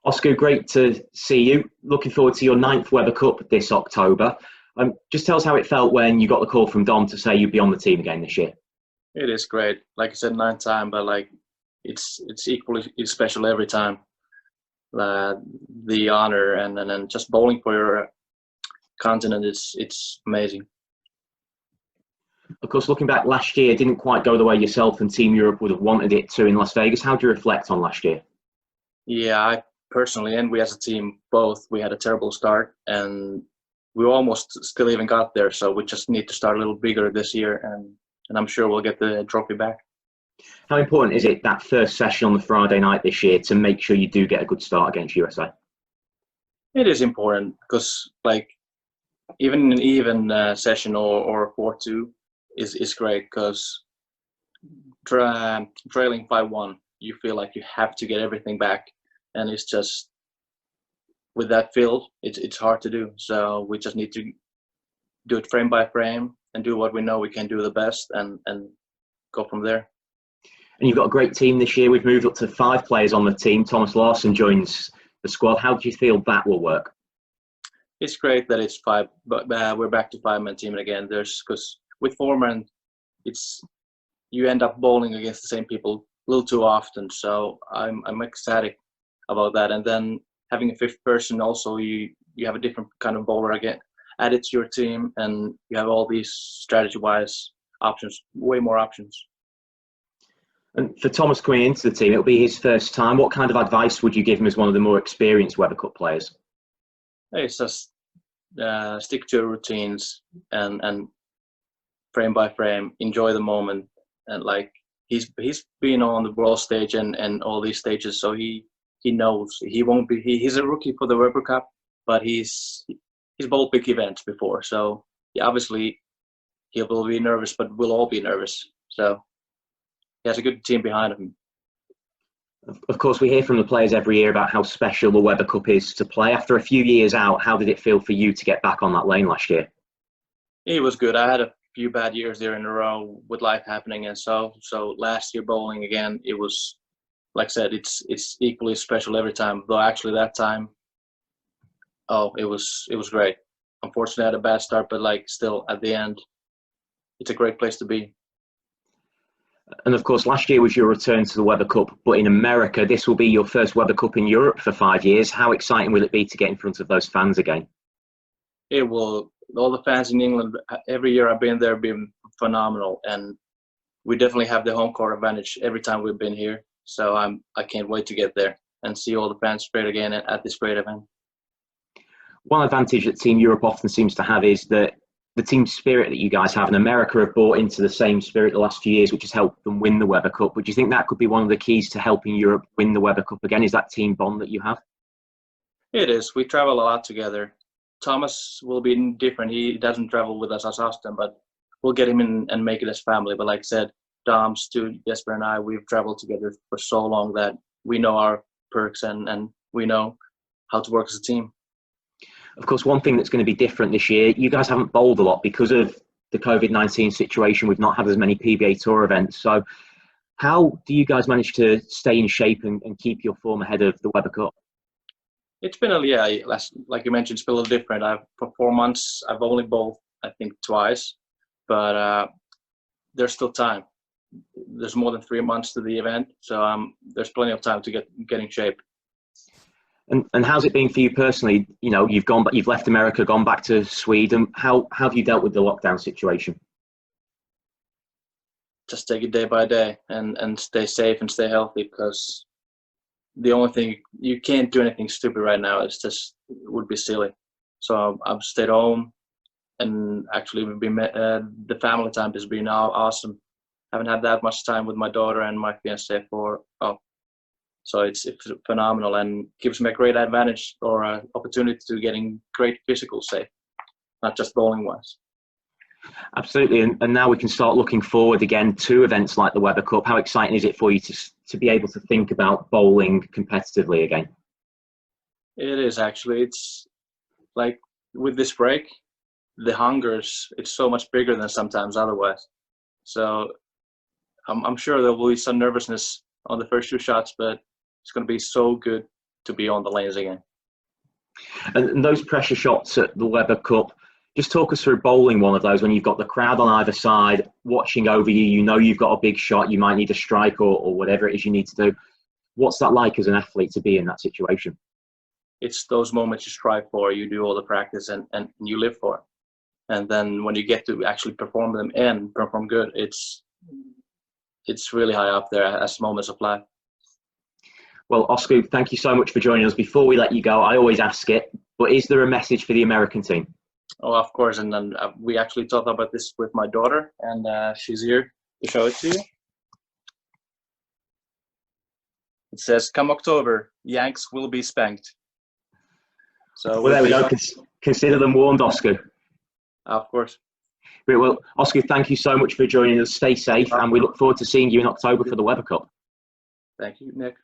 Osku, great to see you. Looking forward to your ninth Weber Cup this October. Just tell us how it felt when you got the call from Dom to say you'd be on the team again this year. It is great. Like I said, ninth time, but it's equally special every time. The honor and then just bowling for your continent it's amazing. Of course, looking back last year, didn't quite go the way yourself and Team Europe would have wanted it to in Las Vegas. How do you reflect on last year? Yeah, I personally and we as a team both, we had a terrible start and we almost still even got there. So we just need to start a little bigger this year and I'm sure we'll get the trophy back. How important is it that first session on the Friday night this year to make sure you do get a good start against USA? It is important because even an even session or 4-2 is great because trailing 5-1, you feel like you have to get everything back, and it's just with that field, it's hard to do. So we just need to do it frame by frame and do what we know we can do the best, and go from there. And you've got a great team this year. We've moved up to 5 players on the team. Thomas Larsson joins the squad. How do you feel that will work? It's great that it's 5, but we're back to 5-man team again. Because with 4-man, you end up bowling against the same people a little too often. So I'm ecstatic about that. And then having a 5th person also, you have a different kind of bowler again added to your team, and you have all these strategy-wise options, way more options. And for Thomas coming into the team, it'll be his first time. What kind of advice would you give him as one of the more experienced Weber Cup players? It's just stick to your routines and frame by frame, enjoy the moment. And he's been on the world stage and all these stages, so he knows he won't be. He's a rookie for the Weber Cup, but he's bowled big events before, so obviously he will be nervous, but we'll all be nervous. So he has a good team behind him. Of course, we hear from the players every year about how special the Weber Cup is to play. After a few years out, how did it feel for you to get back on that lane last year? It was good. I had a few bad years there in a row with life happening, and so last year bowling again, it was, like I said, it's equally special every time. Though actually that time, it was great. Unfortunately, I had a bad start, but still at the end, it's a great place to be. And of course, last year was your return to the Weber Cup, but in America, this will be your first Weber Cup in Europe for 5 years. How exciting will it be to get in front of those fans again? It will. All the fans in England, every year I've been there, have been phenomenal, and we definitely have the home court advantage every time we've been here. So I can't wait to get there and see all the fans spread again at this great event. One advantage that Team Europe often seems to have is that the team spirit that you guys have, and America have bought into the same spirit the last few years, which has helped them win the Weber Cup. But do you think that could be one of the keys to helping Europe win the Weber Cup again? Is that team bond that you have? It is. We travel a lot together. Thomas will be different. He doesn't travel with us as often, but we'll get him in and make it as family. But like I said, Dom, Stu, Jesper, and I, we've traveled together for so long that we know our perks and we know how to work as a team. Of course, one thing that's going to be different this year, you guys haven't bowled a lot because of the COVID-19 situation. We've not had as many PBA Tour events. So how do you guys manage to stay in shape and keep your form ahead of the Weber Cup? It's been like you mentioned, it's been a little different. For 4 months, I've only bowled, I think, twice, but there's still time. There's more than 3 months to the event, so there's plenty of time to get in shape. And how's it been for you personally? You know, you've left America, gone back to Sweden. How have you dealt with the lockdown situation? Just take it day by day and stay safe and stay healthy, because the only thing, you can't do anything stupid right now. It would be silly. So I've stayed home, and actually the family time has been awesome. Haven't had that much time with my daughter and my fiance so it's phenomenal, and gives me a great advantage or opportunity to getting great physical shape, not just bowling wise. Absolutely, and now we can start looking forward again to events like the Weber Cup. How exciting is it for you to be able to think about bowling competitively again? It is actually. It's like with this break, the it's so much bigger than sometimes otherwise. So I'm sure there will be some nervousness on the first 2 shots, but it's going to be so good to be on the lanes again. And those pressure shots at the Weber Cup, just talk us through bowling one of those when you've got the crowd on either side watching over you. You know you've got a big shot, you might need a strike or whatever it is you need to do. What's that like as an athlete to be in that situation? It's those moments you strive for, you do all the practice and you live for. And then when you get to actually perform them and perform good, it's really high up there as moments of life. Well, Osku, thank you so much for joining us. Before we let you go, I always ask it, but is there a message for the American team? Oh, of course. And then we actually talked about this with my daughter, and she's here to show it to you. It says, "Come October, Yanks will be spanked." So well, there we go. Consider them warned, Osku. Of course. Great. Well, Osku, thank you so much for joining us. Stay safe, and we look forward to seeing you in October for the Weber Cup. Thank you, Nick.